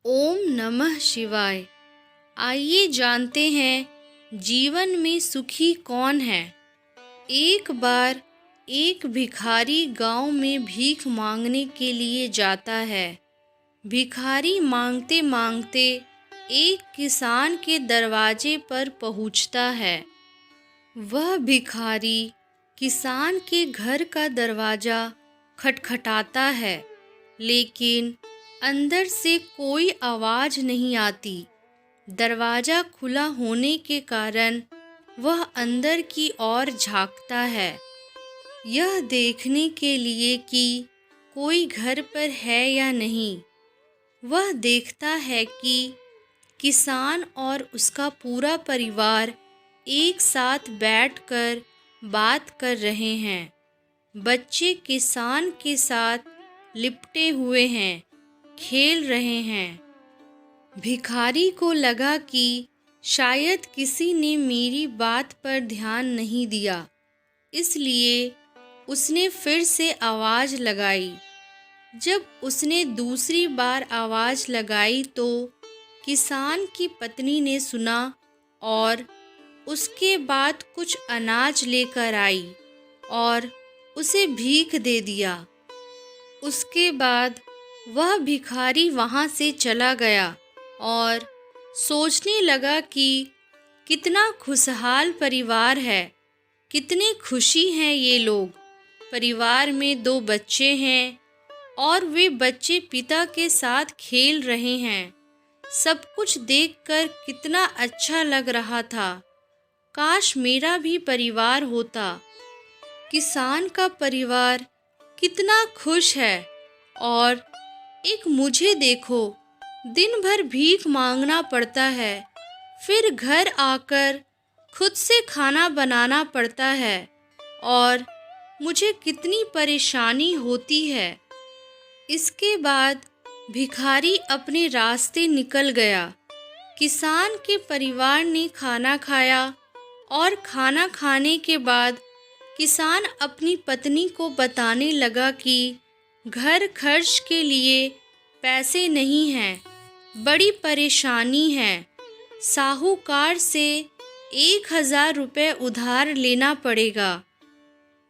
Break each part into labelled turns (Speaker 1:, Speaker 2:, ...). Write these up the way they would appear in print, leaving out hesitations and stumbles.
Speaker 1: ओम नमः शिवाय। आइए जानते हैं जीवन में सुखी कौन है। एक बार एक भिखारी गांव में भीख मांगने के लिए जाता है। भिखारी मांगते मांगते एक किसान के दरवाजे पर पहुंचता है। वह भिखारी किसान के घर का दरवाज़ा खटखटाता है, लेकिन अंदर से कोई आवाज़ नहीं आती। दरवाज़ा खुला होने के कारण वह अंदर की ओर झांकता है, यह देखने के लिए कि कोई घर पर है या नहीं। वह देखता है कि किसान और उसका पूरा परिवार एक साथ बैठकर बात कर रहे हैं। बच्चे किसान के साथ लिपटे हुए हैं, खेल रहे हैं। भिखारी को लगा कि शायद किसी ने मेरी बात पर ध्यान नहीं दिया, इसलिए उसने फिर से आवाज़ लगाई। जब उसने दूसरी बार आवाज़ लगाई तो किसान की पत्नी ने सुना और उसके बाद कुछ अनाज लेकर आई और उसे भीख दे दिया। उसके बाद वह भिखारी वहाँ से चला गया और सोचने लगा कि कितना खुशहाल परिवार है, कितनी खुशी हैं ये लोग। परिवार में 2 बच्चे हैं और वे बच्चे पिता के साथ खेल रहे हैं। सब कुछ देखकर कितना अच्छा लग रहा था। काश मेरा भी परिवार होता। किसान का परिवार कितना खुश है और एक मुझे देखो, दिन भर भीख मांगना पड़ता है, फिर घर आकर खुद से खाना बनाना पड़ता है और मुझे कितनी परेशानी होती है। इसके बाद भिखारी अपने रास्ते निकल गया। किसान के परिवार ने खाना खाया और खाना खाने के बाद किसान अपनी पत्नी को बताने लगा कि घर खर्च के लिए पैसे नहीं हैं, बड़ी परेशानी है। साहूकार से 1000 रुपये उधार लेना पड़ेगा,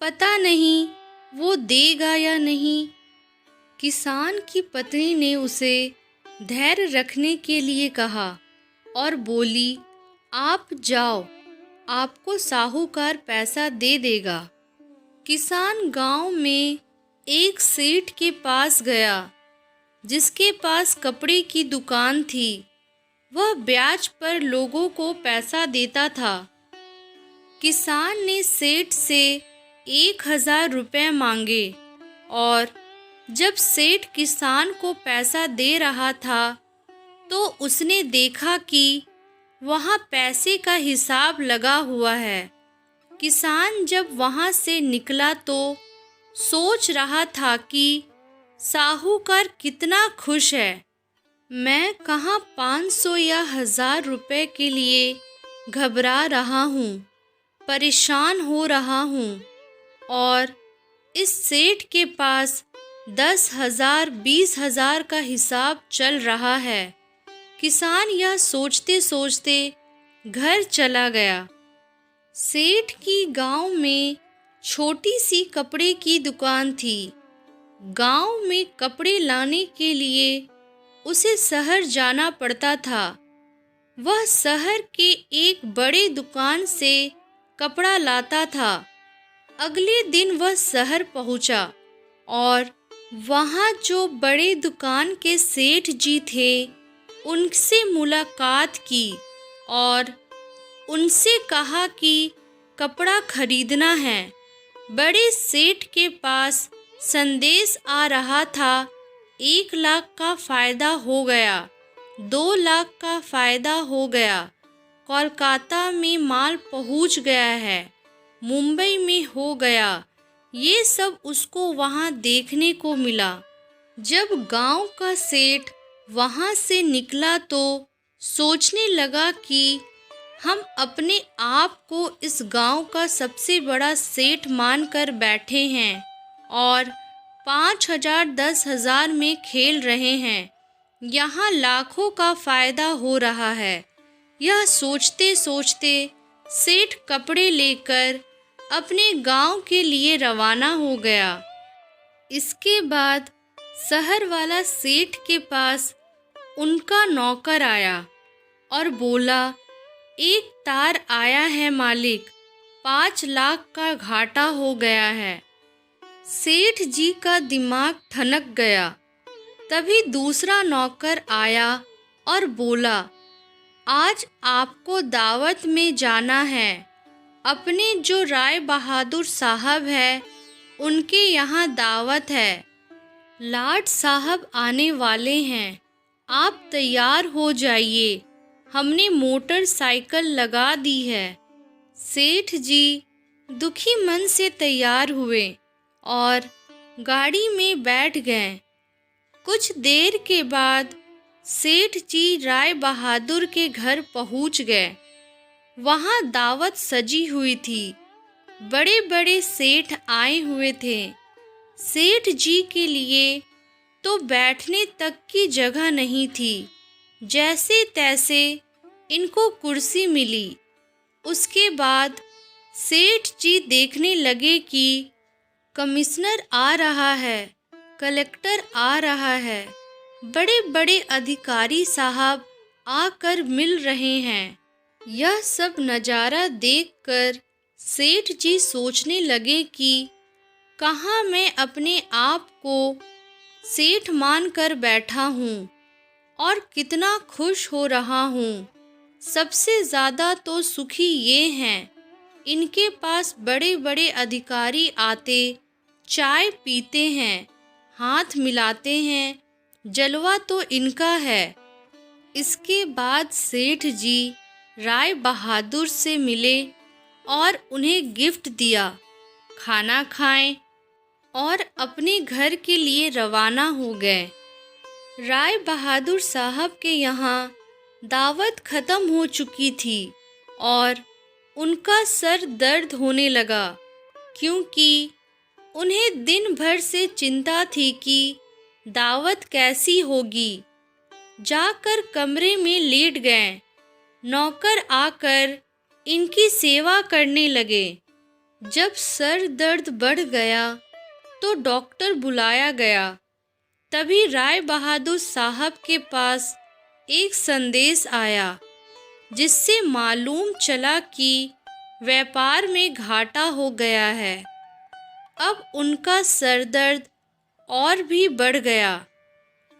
Speaker 1: पता नहीं वो देगा या नहीं। किसान की पत्नी ने उसे धैर्य रखने के लिए कहा और बोली, आप जाओ, आपको साहूकार पैसा दे देगा। किसान गांव में एक सेठ के पास गया, जिसके पास कपड़े की दुकान थी। वह ब्याज पर लोगों को पैसा देता था। किसान ने सेठ से 1000 रुपये मांगे और जब सेठ किसान को पैसा दे रहा था तो उसने देखा कि वहाँ पैसे का हिसाब लगा हुआ है। किसान जब वहाँ से निकला तो सोच रहा था कि साहूकार कितना खुश है। मैं कहाँ 500 या 1000 रुपये के लिए घबरा रहा हूँ, परेशान हो रहा हूँ और इस सेठ के पास 10,000 20,000 का हिसाब चल रहा है। किसान यह सोचते सोचते घर चला गया। सेठ की गांव में छोटी सी कपड़े की दुकान थी। गांव में कपड़े लाने के लिए उसे शहर जाना पड़ता था। वह शहर के एक बड़े दुकान से कपड़ा लाता था। अगले दिन वह शहर पहुंचा और वहाँ जो बड़े दुकान के सेठ जी थे उनसे मुलाकात की और उनसे कहा कि कपड़ा खरीदना है। बड़े सेठ के पास संदेश आ रहा था, 1 लाख का फ़ायदा हो गया, 2 लाख का फ़ायदा हो गया। कोलकाता में माल पहुंच गया है, मुंबई में हो गया। ये सब उसको वहाँ देखने को मिला। जब गांव का सेठ वहाँ से निकला तो सोचने लगा कि हम अपने आप को इस गांव का सबसे बड़ा सेठ मानकर बैठे हैं और 5000 10,000 में खेल रहे हैं। यहाँ लाखों का फायदा हो रहा है। यह सोचते सोचते सेठ कपड़े लेकर अपने गांव के लिए रवाना हो गया। इसके बाद शहर वाला सेठ के पास उनका नौकर आया और बोला, एक तार आया है मालिक, 5 लाख का घाटा हो गया है। सेठ जी का दिमाग ठनक गया। तभी दूसरा नौकर आया और बोला, आज आपको दावत में जाना है। अपने जो राय बहादुर साहब है उनके यहाँ दावत है। लाट साहब आने वाले हैं, आप तैयार हो जाइए, हमने मोटरसाइकिल लगा दी है। सेठ जी दुखी मन से तैयार हुए और गाड़ी में बैठ गए। कुछ देर के बाद सेठ जी राय बहादुर के घर पहुंच गए। वहां दावत सजी हुई थी। बड़े बड़े सेठ आए हुए थे। सेठ जी के लिए तो बैठने तक की जगह नहीं थी। जैसे तैसे इनको कुर्सी मिली। उसके बाद सेठ जी देखने लगे कि कमिश्नर आ रहा है, कलेक्टर आ रहा है, बड़े बड़े अधिकारी साहब आकर मिल रहे हैं। यह सब नज़ारा देखकर सेठ जी सोचने लगे कि कहाँ मैं अपने आप को सेठ मानकर बैठा हूँ और कितना खुश हो रहा हूँ। सबसे ज़्यादा तो सुखी ये हैं, इनके पास बड़े बड़े अधिकारी आते, चाय पीते हैं, हाथ मिलाते हैं, जलवा तो इनका है। इसके बाद सेठ जी राय बहादुर से मिले और उन्हें गिफ्ट दिया। खाना खाएं और अपने घर के लिए रवाना हो गए। राय बहादुर साहब के यहाँ दावत ख़त्म हो चुकी थी और उनका सर दर्द होने लगा, क्योंकि उन्हें दिन भर से चिंता थी कि दावत कैसी होगी। जाकर कमरे में लेट गए। नौकर आकर इनकी सेवा करने लगे। जब सर दर्द बढ़ गया तो डॉक्टर बुलाया गया। तभी राय बहादुर साहब के पास एक संदेश आया, जिससे मालूम चला कि व्यापार में घाटा हो गया है। अब उनका सर दर्द और भी बढ़ गया।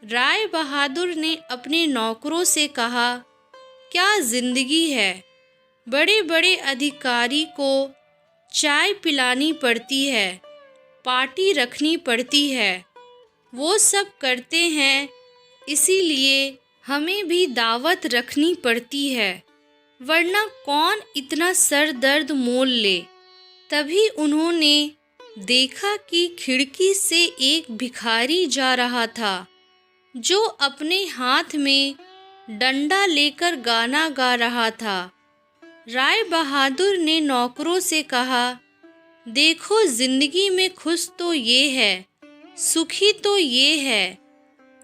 Speaker 1: राय बहादुर ने अपने नौकरों से कहा, क्या जिंदगी है, बड़े बड़े अधिकारी को चाय पिलानी पड़ती है, पार्टी रखनी पड़ती है, वो सब करते हैं, इसीलिए हमें भी दावत रखनी पड़ती है, वरना कौन इतना सर दर्द मोल ले। तभी उन्होंने देखा कि खिड़की से एक भिखारी जा रहा था, जो अपने हाथ में डंडा लेकर गाना गा रहा था। राय बहादुर ने नौकरों से कहा, देखो जिंदगी में खुश तो ये है, सुखी तो ये है,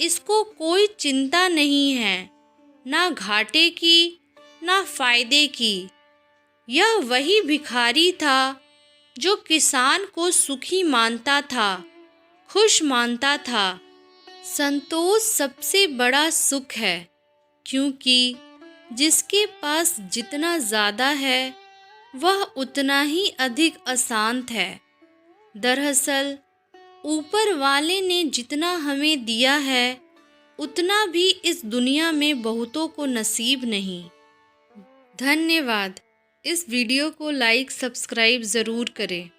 Speaker 1: इसको कोई चिंता नहीं है, ना घाटे की ना फायदे की। यह वही भिखारी था जो किसान को सुखी मानता था, खुश मानता था। संतोष सबसे बड़ा सुख है, क्योंकि जिसके पास जितना ज़्यादा है वह उतना ही अधिक अशांत है। दरअसल ऊपर वाले ने जितना हमें दिया है उतना भी इस दुनिया में बहुतों को नसीब नहीं। धन्यवाद। इस वीडियो को लाइक सब्सक्राइब ज़रूर करें।